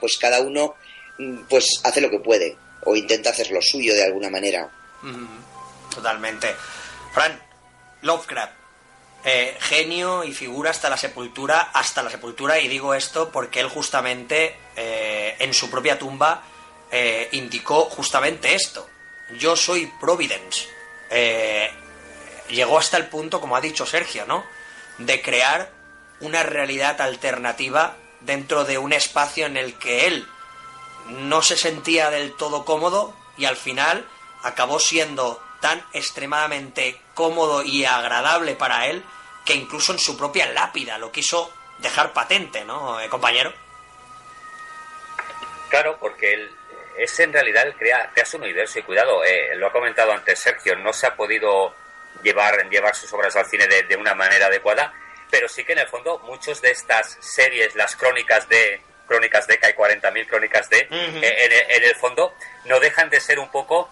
pues cada uno pues hace lo que puede, o intenta hacer lo suyo de alguna manera. Totalmente. Fran, Lovecraft, genio y figura hasta la sepultura, y digo esto porque él justamente en su propia tumba indicó justamente esto: yo soy Providence. Llegó hasta el punto, como ha dicho Sergio, ¿no?, de crear una realidad alternativa dentro de un espacio en el que él no se sentía del todo cómodo, y al final acabó siendo tan extremadamente cómodo y agradable para él que incluso en su propia lápida lo quiso dejar patente, ¿no, compañero? Claro, porque él es en realidad él crea su universo, y cuidado, lo ha comentado antes Sergio, no se ha podido llevar sus obras al cine de una manera adecuada, pero sí que en el fondo muchos de estas series, las crónicas de que hay 40.000 crónicas de, en el fondo no dejan de ser un poco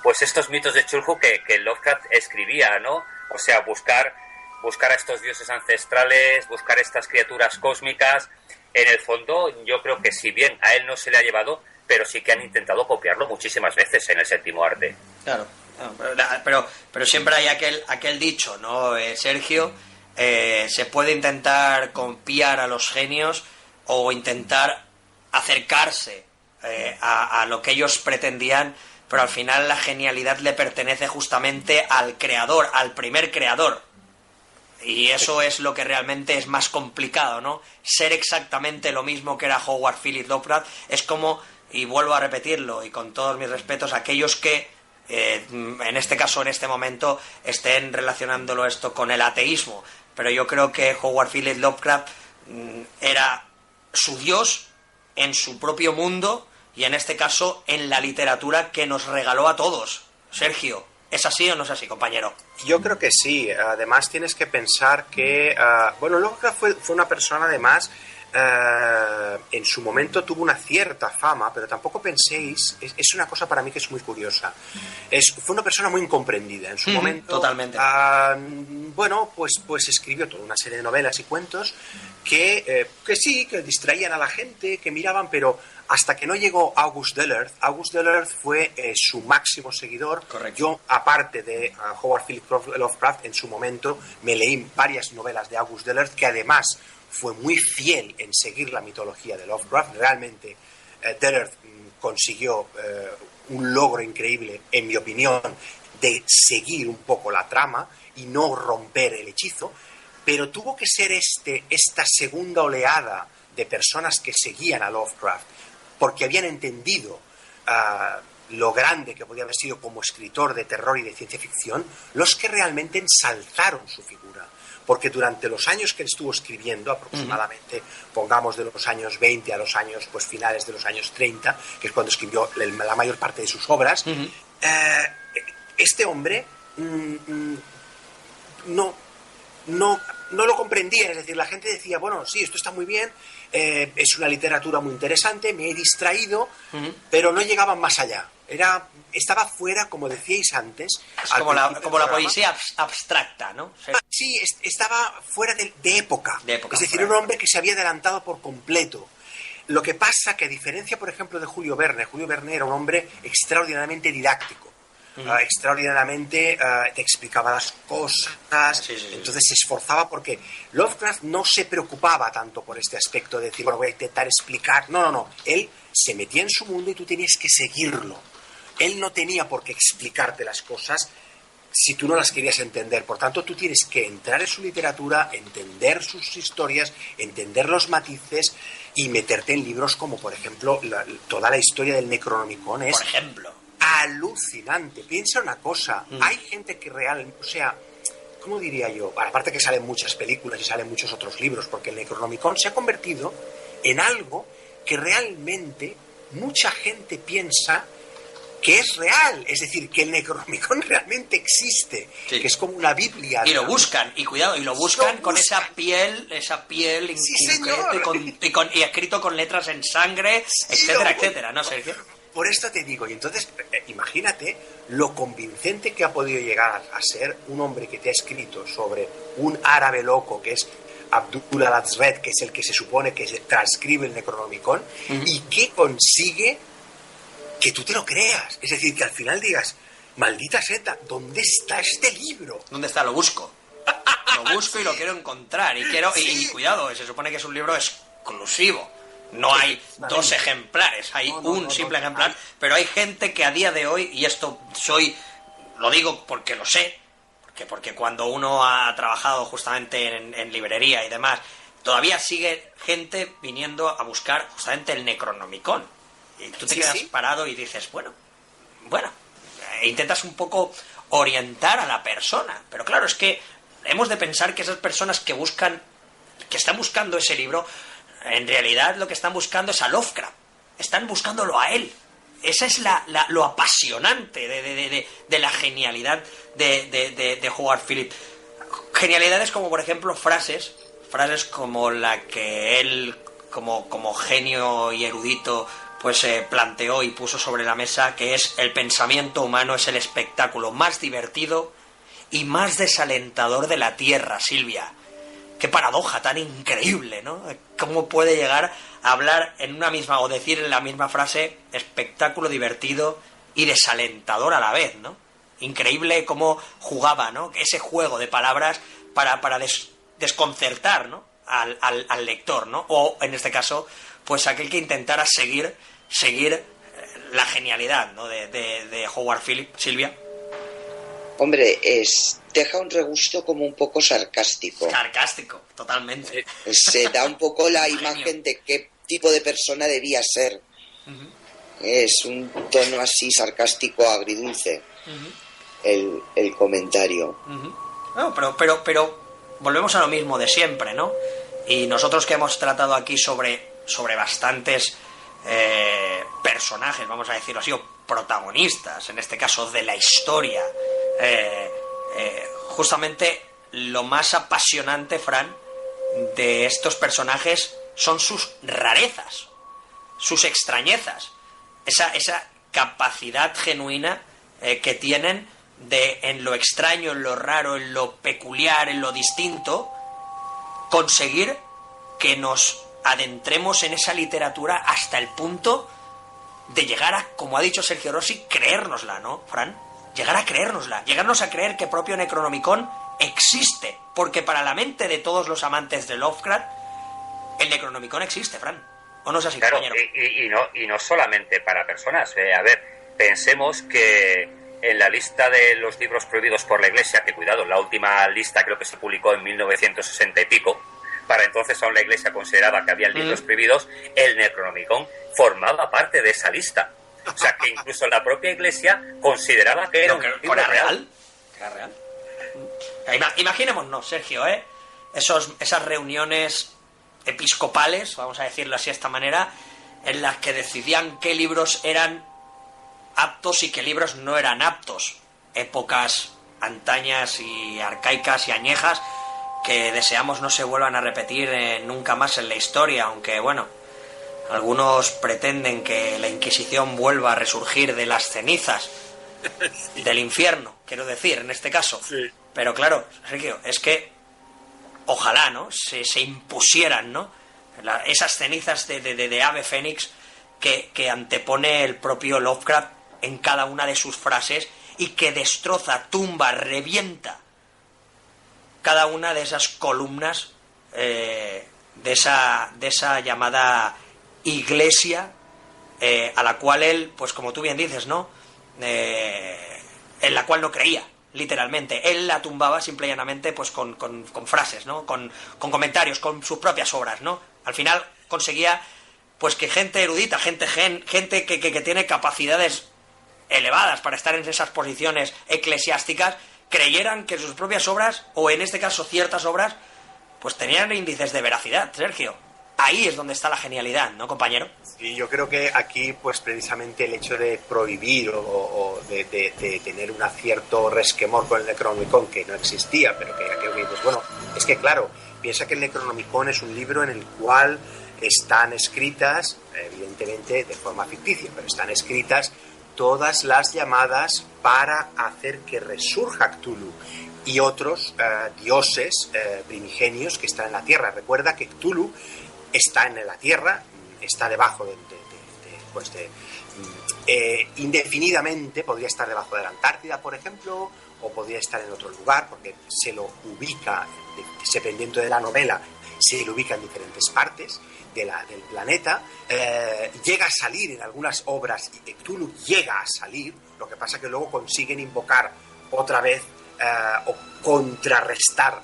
pues estos mitos de Cthulhu que Lovecraft escribía, ¿no? O sea, buscar a estos dioses ancestrales, buscar estas criaturas cósmicas. En el fondo, yo creo que si bien a él no se le ha llevado, pero sí que han intentado copiarlo muchísimas veces en el séptimo arte. Claro, pero siempre hay aquel dicho, ¿no, Sergio? Se puede intentar copiar a los genios o intentar acercarse a lo que ellos pretendían, pero al final la genialidad le pertenece justamente al creador, al primer creador. Y eso es lo que realmente es más complicado, ¿no? Ser exactamente lo mismo que era Howard Phillips Lovecraft es como, y vuelvo a repetirlo, y con todos mis respetos, aquellos que, en este caso, en este momento, estén relacionándolo esto con el ateísmo. Pero yo creo que Howard Phillips Lovecraft era su Dios en su propio mundo, y en este caso en la literatura que nos regaló a todos. Sergio, ¿es así o no es así, compañero? Yo creo que sí. Además tienes que pensar que Lovecraft fue una persona, además, en su momento tuvo una cierta fama, pero tampoco penséis, es una cosa para mí que es muy curiosa. Fue una persona muy incomprendida en su momento. Totalmente. Pues escribió toda una serie de novelas y cuentos que distraían a la gente, que miraban, pero hasta que no llegó August Derleth. August Derleth fue su máximo seguidor. Correcto. Yo, aparte de Howard Phillips Lovecraft, en su momento me leí varias novelas de August Derleth, que además fue muy fiel en seguir la mitología de Lovecraft. Realmente Derleth consiguió un logro increíble, en mi opinión, de seguir un poco la trama y no romper el hechizo, pero tuvo que ser esta segunda oleada de personas que seguían a Lovecraft porque habían entendido lo grande que podía haber sido como escritor de terror y de ciencia ficción, los que realmente ensalzaron su figura. Porque durante los años que él estuvo escribiendo, aproximadamente, pongamos de los años 20 a los años, pues finales de los años 30, que es cuando escribió la mayor parte de sus obras, este hombre no lo comprendía. Es decir, la gente decía, bueno, sí, esto está muy bien, es una literatura muy interesante, me he distraído, pero no llegaban más allá. Estaba fuera, como decíais antes. Es como la poesía abstracta, ¿no? Sí, estaba fuera de época. Es decir, claro. Un hombre que se había adelantado por completo. Lo que pasa que, a diferencia, por ejemplo, de Julio Verne era un hombre extraordinariamente didáctico. Extraordinariamente te explicaba las cosas. Sí. Entonces se esforzaba, porque Lovecraft no se preocupaba tanto por este aspecto de decir, bueno, voy a intentar explicar. No. Él se metía en su mundo y tú tenías que seguirlo. Él no tenía por qué explicarte las cosas si tú no las querías entender. Por tanto, tú tienes que entrar en su literatura, entender sus historias, entender los matices y meterte en libros como, por ejemplo, toda la historia del Necronomicon. Por ejemplo. Alucinante. Piensa una cosa, hay gente que o sea, ¿cómo diría yo? Aparte que salen muchas películas y salen muchos otros libros, porque el Necronomicon se ha convertido en algo que realmente mucha gente piensa que es real, es decir, que el Necronomicon realmente existe, que es como una Biblia. Y lo buscan, y cuidado, con esa piel y escrito con letras en sangre, etcétera, ¿no, Sergio? Por esto te digo, y entonces imagínate lo convincente que ha podido llegar a ser un hombre que te ha escrito sobre un árabe loco que es Abdul al-Azred, que es el que se supone que transcribe el Necronomicon, y que consigue que tú te lo creas. Es decir, que al final digas, maldita seta, ¿dónde está este libro? ¿Dónde está? Lo busco. Lo busco y lo quiero encontrar. Y cuidado, se supone que es un libro exclusivo. No hay 2 ejemplares, hay un simple ejemplar, pero hay gente que a día de hoy, y esto lo digo porque lo sé, porque cuando uno ha trabajado justamente en librería y demás, todavía sigue gente viniendo a buscar justamente el Necronomicon. Y tú te quedas parado y dices, bueno, intentas un poco orientar a la persona, pero claro, es que hemos de pensar que esas personas que están buscando ese libro, en realidad lo que están buscando es a Lovecraft, están buscándolo a él. Esa es lo apasionante de la genialidad de Howard Phillips. Genialidades como, por ejemplo, frases como la que él, como genio y erudito, pues planteó y puso sobre la mesa, que es: el pensamiento humano es el espectáculo más divertido y más desalentador de la Tierra, Silvia. Qué paradoja tan increíble, ¿no? ¿Cómo puede llegar a hablar en una misma, o decir en la misma frase, espectáculo divertido y desalentador a la vez, ¿no? Increíble cómo jugaba, ¿no? Ese juego de palabras para desconcertar, ¿no? al lector, ¿no? O, en este caso, pues aquel que intentara seguir la genialidad, ¿no? de Howard Phillips, Silvia. Hombre, deja un regusto como un poco sarcástico. Sarcástico, totalmente. Se da un poco la imagen de qué tipo de persona debía ser. Uh-huh. Es un tono así sarcástico, agridulce, uh-huh, el comentario. Uh-huh. No, pero volvemos a lo mismo de siempre, ¿no? Y nosotros que hemos tratado aquí sobre bastantes personajes, vamos a decirlo así, o protagonistas, en este caso de la historia, justamente lo más apasionante, Fran, de estos personajes son sus rarezas, sus extrañezas, esa capacidad genuina que tienen de, en lo extraño, en lo raro, en lo peculiar, en lo distinto, conseguir que nos adentremos en esa literatura hasta el punto de llegar a, como ha dicho Sergio Rossi, creérnosla, ¿no, Fran? Llegar a creérnosla, llegarnos a creer que propio Necronomicon existe, porque para la mente de todos los amantes de Lovecraft, el Necronomicon existe, Fran. ¿O no es así, claro, compañero? Y no solamente para personas. A ver, pensemos que en la lista de los libros prohibidos por la Iglesia, que cuidado, la última lista creo que se publicó en 1960 y pico, para entonces aún la Iglesia consideraba que había libros prohibidos, el Necronomicon formaba parte de esa lista. O sea, que incluso la propia Iglesia consideraba que era un libro real. ¿Era real? Imaginémonos, Sergio, esas reuniones episcopales, vamos a decirlo así de esta manera, en las que decidían qué libros eran aptos y qué libros no eran aptos. Épocas antañas y arcaicas y añejas que deseamos no se vuelvan a repetir nunca más en la historia, aunque bueno, algunos pretenden que la Inquisición vuelva a resurgir de las cenizas del infierno, quiero decir, en este caso. Sí. Pero claro, Sergio, es que ojalá, ¿no? Se impusieran, ¿no? Esas cenizas de ave fénix que antepone el propio Lovecraft en cada una de sus frases y que destroza, tumba, revienta cada una de esas columnas de esa llamada iglesia a la cual él, pues como tú bien dices, ¿no? En la cual no creía, literalmente. Él la tumbaba simple y llanamente pues con frases, ¿no? Con comentarios, con sus propias obras, ¿no? Al final conseguía pues que gente erudita, gente que tiene capacidades elevadas para estar en esas posiciones eclesiásticas, creyeran que sus propias obras, o en este caso ciertas obras, pues tenían índices de veracidad, Sergio. Ahí es donde está la genialidad, ¿no, compañero? Y yo creo que aquí, pues precisamente el hecho de prohibir o de tener un cierto resquemor con el Necronomicon, que no existía, pero que aquí, pues bueno, es que claro, piensa que el Necronomicon es un libro en el cual están escritas, evidentemente de forma ficticia, pero están escritas todas las llamadas para hacer que resurja Cthulhu. y otros dioses primigenios que están en la Tierra. Recuerda que Cthulhu está en la Tierra, está debajo indefinidamente, podría estar debajo de la Antártida, por ejemplo, o podría estar en otro lugar, porque se lo ubica, dependiendo de la novela, se lo ubica en diferentes partes del planeta. Llega a salir en algunas obras, y Cthulhu llega a salir, lo que pasa que luego consiguen invocar otra vez o contrarrestar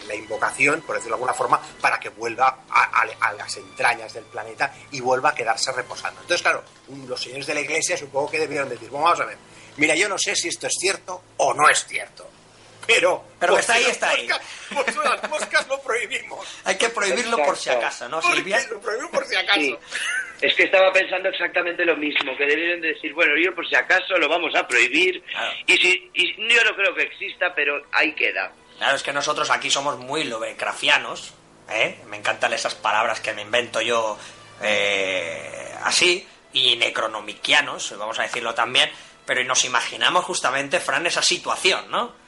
la invocación, por decirlo de alguna forma, para que vuelva a las entrañas del planeta y vuelva a quedarse reposando. Entonces, claro, los señores de la Iglesia supongo que debieron decir, vamos a ver, mira, yo no sé si esto es cierto o no es cierto, pero que está ahí, está ahí. Pues las moscas lo prohibimos. Hay que prohibirlo por si acaso, ¿no, Silvia? Lo prohibimos por si acaso. Sí. Es que estaba pensando exactamente lo mismo, que debieron decir, bueno, yo por si acaso lo vamos a prohibir, claro. y yo no creo que exista, pero ahí queda. Claro, es que nosotros aquí somos muy lovecraftianos, me encantan esas palabras que me invento yo así, y necronomiquianos, vamos a decirlo también, pero nos imaginamos justamente, Fran, esa situación, ¿no?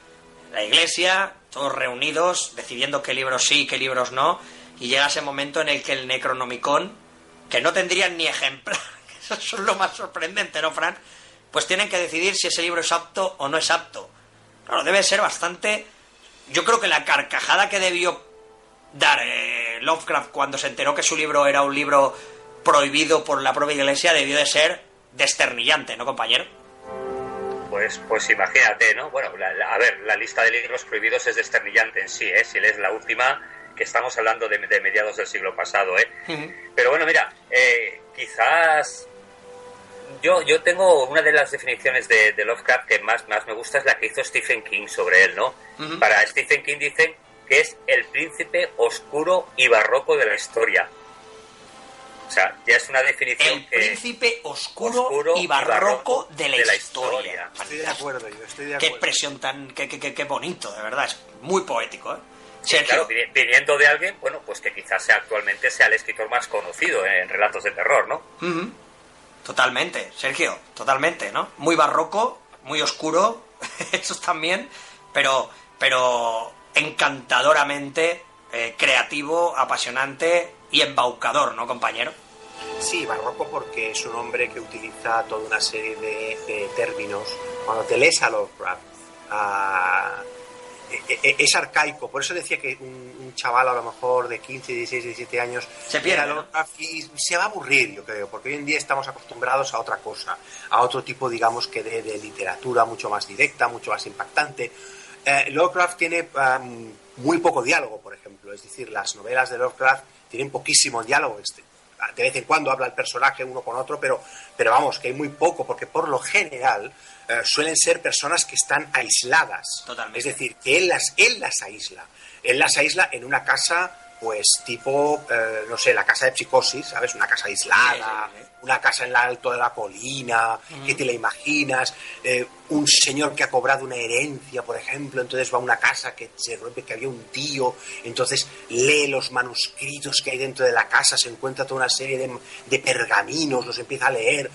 La Iglesia, todos reunidos, decidiendo qué libros sí y qué libros no, y llega ese momento en el que el Necronomicon, que no tendrían ni ejemplar, eso es lo más sorprendente, ¿no, Fran? Pues tienen que decidir si ese libro es apto o no es apto. Claro, debe ser bastante... Yo creo que la carcajada que debió dar Lovecraft cuando se enteró que su libro era un libro prohibido por la propia Iglesia debió de ser desternillante, ¿no, compañero? Pues imagínate, ¿no? Bueno, a ver, la lista de libros prohibidos es desternillante en sí, si lees la última, que estamos hablando de mediados del siglo pasado, Uh-huh. Pero bueno, mira, quizás yo tengo una de las definiciones de Lovecraft que más me gusta, es la que hizo Stephen King sobre él, ¿no? Uh-huh. Para Stephen King dicen que es el príncipe oscuro y barroco de la historia. O sea, ya es una definición el príncipe oscuro y barroco de la historia. Estoy de acuerdo, yo estoy de acuerdo. Qué expresión tan... Qué bonito, de verdad. Es muy poético, Sí, claro, viniendo de alguien, bueno, pues que quizás actualmente sea el escritor más conocido en relatos de terror, ¿no? Uh-huh. Totalmente, Sergio, totalmente, ¿no? Muy barroco, muy oscuro, eso también, pero encantadoramente creativo, apasionante y embaucador, ¿no, compañero? Sí, barroco porque es un hombre que utiliza toda una serie de términos. Cuando te lees a Lovecraft, es arcaico. Por eso decía que un chaval a lo mejor de 15, 16, 17 años se pierde, ¿no? Y se va a aburrir, yo creo, porque hoy en día estamos acostumbrados a otra cosa, a otro tipo, digamos, que de literatura mucho más directa, mucho más impactante. Lovecraft tiene muy poco diálogo, por ejemplo. Es decir, las novelas de Lovecraft tienen poquísimo diálogo. De vez en cuando habla el personaje uno con otro, pero vamos, que hay muy poco, porque por lo general suelen ser personas que están aisladas. Totalmente. Es decir, que él las aísla. Él las aísla en una casa, pues tipo, no sé, la casa de Psicosis, ¿sabes? Una casa aislada, sí. una casa en lo alto de la colina, que te la imaginas, un señor que ha cobrado una herencia, por ejemplo, entonces va a una casa que se rompe, que había un tío, entonces lee los manuscritos que hay dentro de la casa, se encuentra toda una serie de pergaminos, los empieza a leer,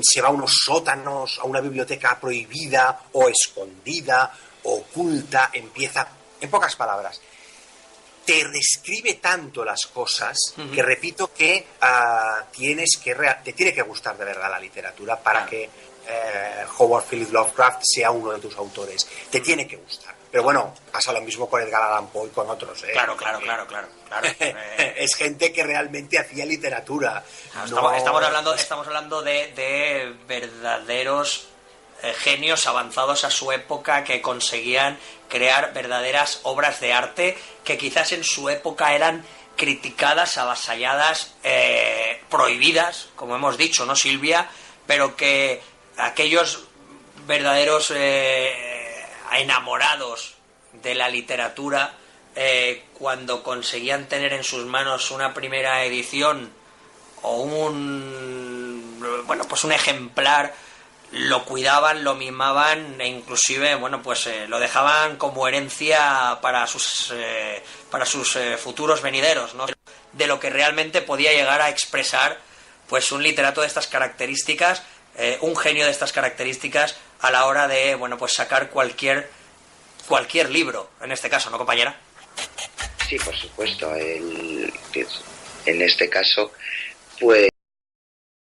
se va a unos sótanos, a una biblioteca prohibida o escondida, oculta, empieza, en pocas palabras, te describe tanto las cosas que repito que te tiene que gustar de verdad la literatura para que Howard Phillips Lovecraft sea uno de tus autores. Te tiene que gustar. Pero bueno, pasa lo mismo con Edgar Allan Poe y con otros. Claro. Es gente que realmente hacía literatura. Estamos hablando de verdaderos genios avanzados a su época que conseguían crear verdaderas obras de arte que quizás en su época eran criticadas, avasalladas, prohibidas, como hemos dicho, ¿no, Silvia? Pero que aquellos verdaderos enamorados de la literatura, cuando conseguían tener en sus manos una primera edición o un ejemplar, lo cuidaban, lo mimaban e inclusive, lo dejaban como herencia para sus futuros venideros, ¿no? De lo que realmente podía llegar a expresar, pues, un literato de estas características, un genio de estas características a la hora de, sacar cualquier cualquier libro, en este caso, ¿no, compañera? Sí, por supuesto. En este caso, pues